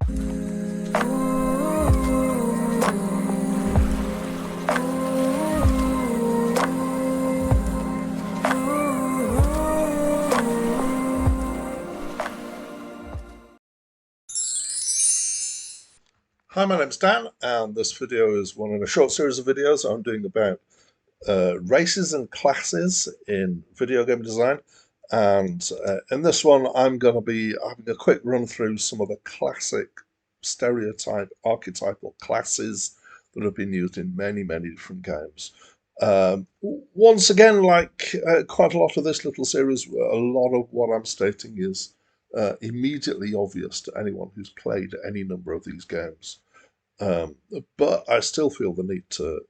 Hi, my name's Dan, and this video is one in a short series of videos I'm doing about races and classes in video game design. And in this one, I'm going to be having a quick run through some of the classic stereotype archetypal classes that have been used in many, many different games. Once again, like quite a lot of this little series, a lot of what I'm stating is immediately obvious to anyone who's played any number of these games. Um, but I still feel the need to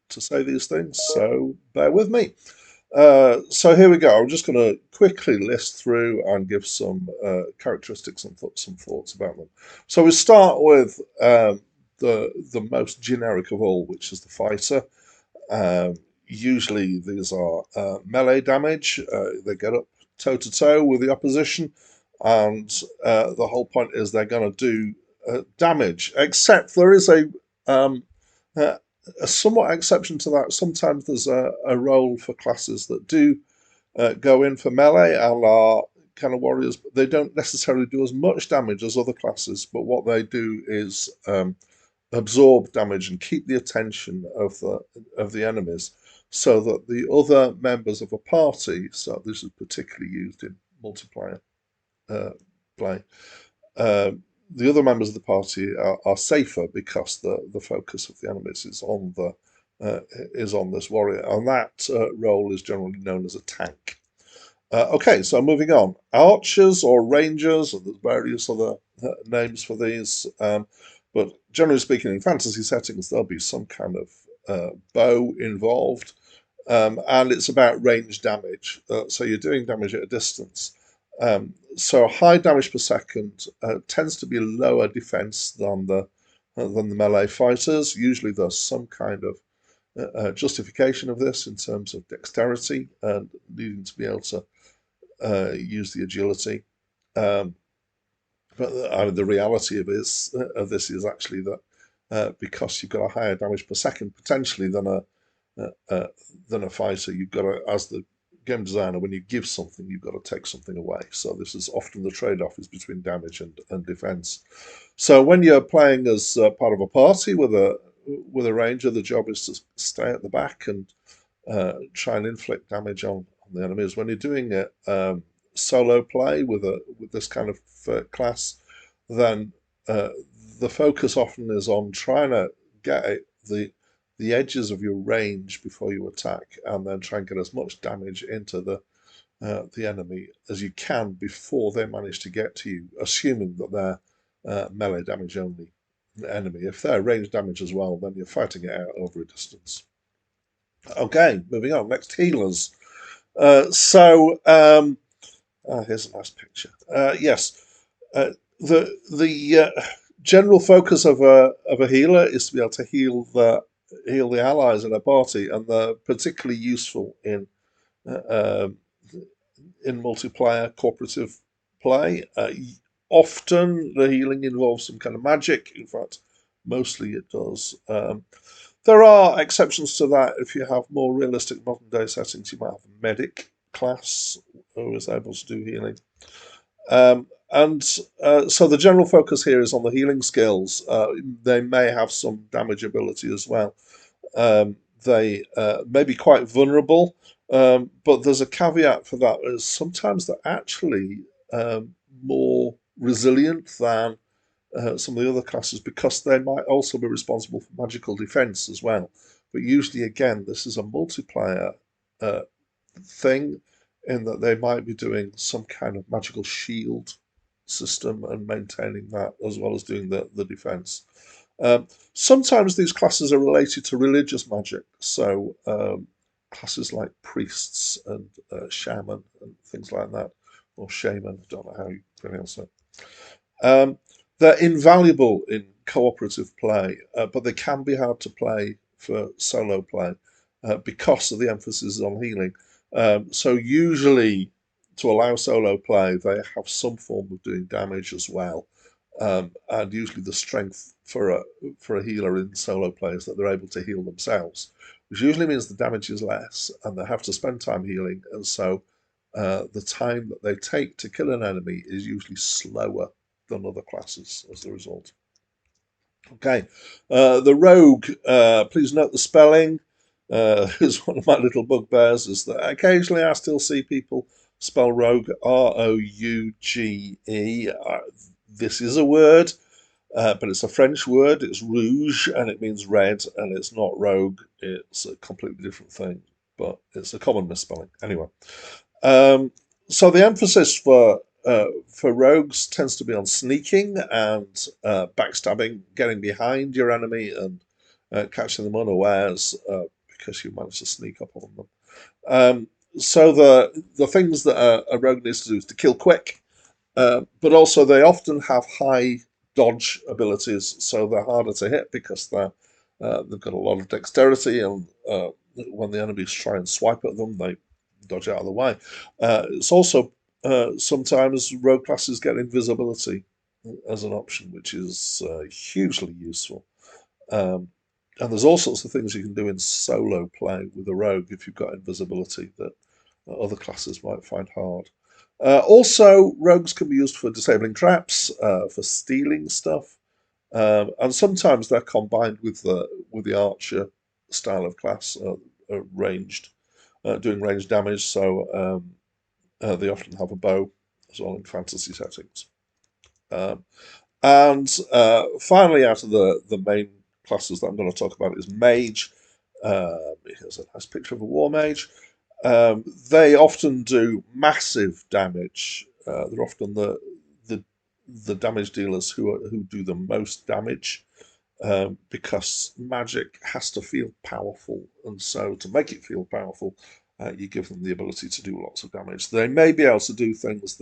say these things, so bear with me. So here we go. I'm just going to quickly list through and give some characteristics and some thoughts about them. So we start with the most generic of all, which is the fighter. Usually these are melee damage. They get up toe to toe with the opposition, and the whole point is they're going to do damage. Except there is um, uh, a somewhat exception to that. Sometimes there's a role for classes that do go in for melee and are kind of warriors, but they don't necessarily do as much damage as other classes. But what they do is absorb damage and keep the attention of the enemies, so that the other members of a party. So this is particularly used in multiplayer play. Uh, the other members of the party are safer because the focus of the enemies is on this warrior, and that role is generally known as a tank. Okay, so moving on. Archers or rangers, and there's various other names for these, but generally speaking, in fantasy settings, there'll be some kind of bow involved, and it's about range damage. So you're doing damage at a distance. So high damage per second tends to be lower defense than the melee fighters. Usually there's some kind of justification of this in terms of dexterity and needing to be able to use the agility. But the reality of this is actually that because you've got a higher damage per second potentially than a fighter, you've got to, as the game designer, when you give something, you've got to take something away. So this is often the trade-off is between damage and defense. So when you're playing as part of a party with a ranger, the job is to stay at the back and try and inflict damage on the enemies. When you're doing it solo play with this kind of class, then the focus often is on trying to get the edges of your range before you attack, and then try and get as much damage into the enemy as you can before they manage to get to you, assuming that they're melee damage only enemy. If they're range damage as well, then you're fighting it out over a distance. Okay, moving on. Next, healers. Here's a nice picture. Yes, the general focus of a healer is to be able to heal the allies in a party, and they're particularly useful in multiplayer cooperative play. Often the healing involves some kind of magic. In fact, mostly it does. There are exceptions to that. If you have more realistic modern day settings, you might have a medic class who is able to do healing. So the general focus here is on the healing skills. They may have some damage ability as well. They may be quite vulnerable, but there's a caveat for that. Is sometimes they're actually more resilient than some of the other classes because they might also be responsible for magical defense as well. But usually, again, this is a multiplayer thing in that they might be doing some kind of magical shield system and maintaining that as well as doing the defense. Sometimes these classes are related to religious magic, so classes like priests and shaman and things like that, or shaman, I don't know how you pronounce it. They're invaluable in cooperative play, but they can be hard to play for solo play because of the emphasis on healing. So usually, to allow solo play, they have some form of doing damage as well. and usually the strength for a healer in solo players that they're able to heal themselves, which usually means the damage is less and they have to spend time healing, and so the time that they take to kill an enemy is usually slower than other classes as a result. Okay, the rogue, please note the spelling, is one of my little bugbears, is that occasionally I still see people spell rogue Rouge. This is a word, but it's a French word. It's rouge, and it means red, and it's not rogue. It's a completely different thing, but it's a common misspelling. Anyway, um, so the emphasis for rogues tends to be on sneaking and backstabbing, getting behind your enemy and catching them unawares because you managed to sneak up on them. Um, so the things that a rogue needs to do is to kill quick, but also they often have high dodge abilities, so they're harder to hit because they've got a lot of dexterity, and when the enemies try and swipe at them, they dodge out of the way. It's also sometimes rogue classes get invisibility as an option, which is hugely useful. Um, and there's all sorts of things you can do in solo play with a rogue if you've got invisibility that other classes might find hard. Also, rogues can be used for disabling traps, for stealing stuff, and sometimes they're combined with the archer style of class, ranged, doing ranged damage. So they often have a bow as well in fantasy settings. Um, and finally, out of the main classes that I'm going to talk about is Mage. Here's a nice picture of a war mage. They often do massive damage. They're often the the damage dealers who do the most damage, because magic has to feel powerful, and so to make it feel powerful, you give them the ability to do lots of damage. They may be able to do things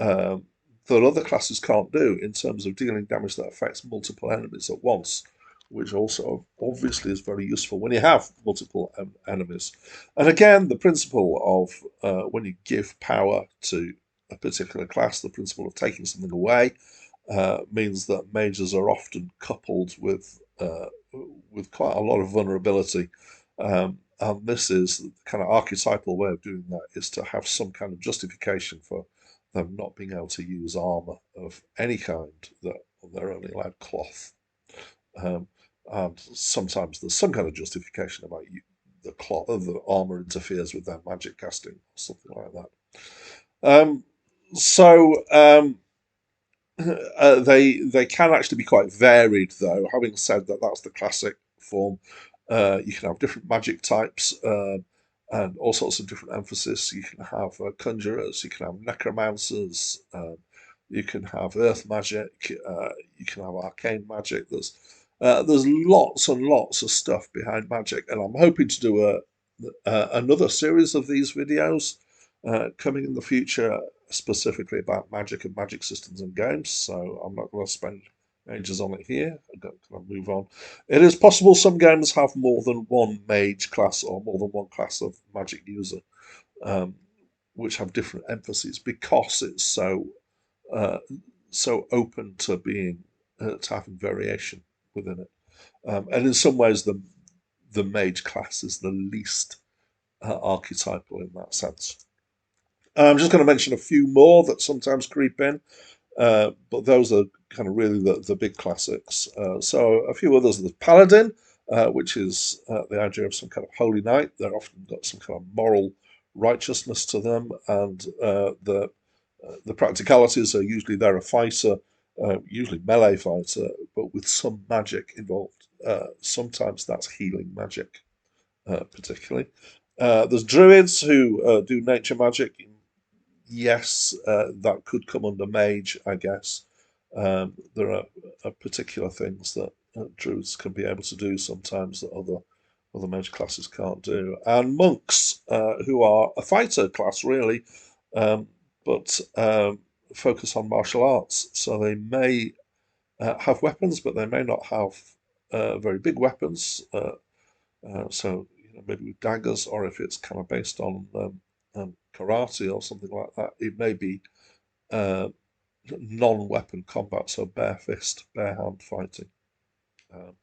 um, that other classes can't do in terms of dealing damage that affects multiple enemies at once, which also obviously is very useful when you have multiple enemies. And again, the principle of when you give power to a particular class, the principle of taking something away, means that mages are often coupled with quite a lot of vulnerability. And this is the kind of archetypal way of doing that, is to have some kind of justification for them not being able to use armor of any kind, that they're only allowed cloth. Um, and sometimes there's some kind of justification about the cloth, the armor interferes with their magic casting, or something like that. So they can actually be quite varied, though. Having said that, that's the classic form. You can have different magic types, and all sorts of different emphasis. You can have conjurers, you can have necromancers, you can have earth magic, you can have arcane magic. There's lots and lots of stuff behind magic, and I'm hoping to do another series of these videos coming in the future, specifically about magic and magic systems and games. So I'm not going to spend ages on it here. I'm going to move on. It is possible some games have more than one mage class or more than one class of magic user, um, which have different emphases because it's uh, so open to being to having variation within it. And in some ways, the mage class is the least archetypal in that sense. I'm just going to mention a few more that sometimes creep in, but those are kind of really the big classics. So a few others. There's Paladin, which is the idea of some kind of holy knight. They're often got some kind of moral righteousness to them, and the practicalities are usually they're a fighter, usually melee fighter, but with some magic involved. Sometimes that's healing magic, particularly. There's druids who do nature magic. Yes, that could come under mage, I guess. There are particular things that druids can be able to do sometimes that other mage classes can't do. And monks, who are a fighter class really, um, but focus on martial arts. So they may have weapons, but they may not have very big weapons. So maybe with daggers, or if it's kind of based on karate or something like that, it may be uh, non-weapon combat, so bare fist, bare hand fighting. Um,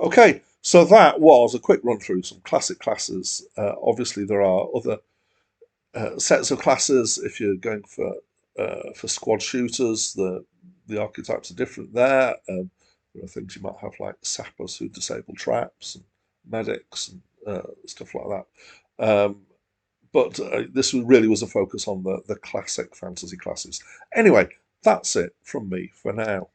okay, so that was a quick run through some classic classes. Obviously, there are other sets of classes if you're going for squad shooters. The archetypes are different there. There are things you might have like sappers who disable traps, and medics, and stuff like that. But this really was a focus on the classic fantasy classes. Anyway, that's it from me for now.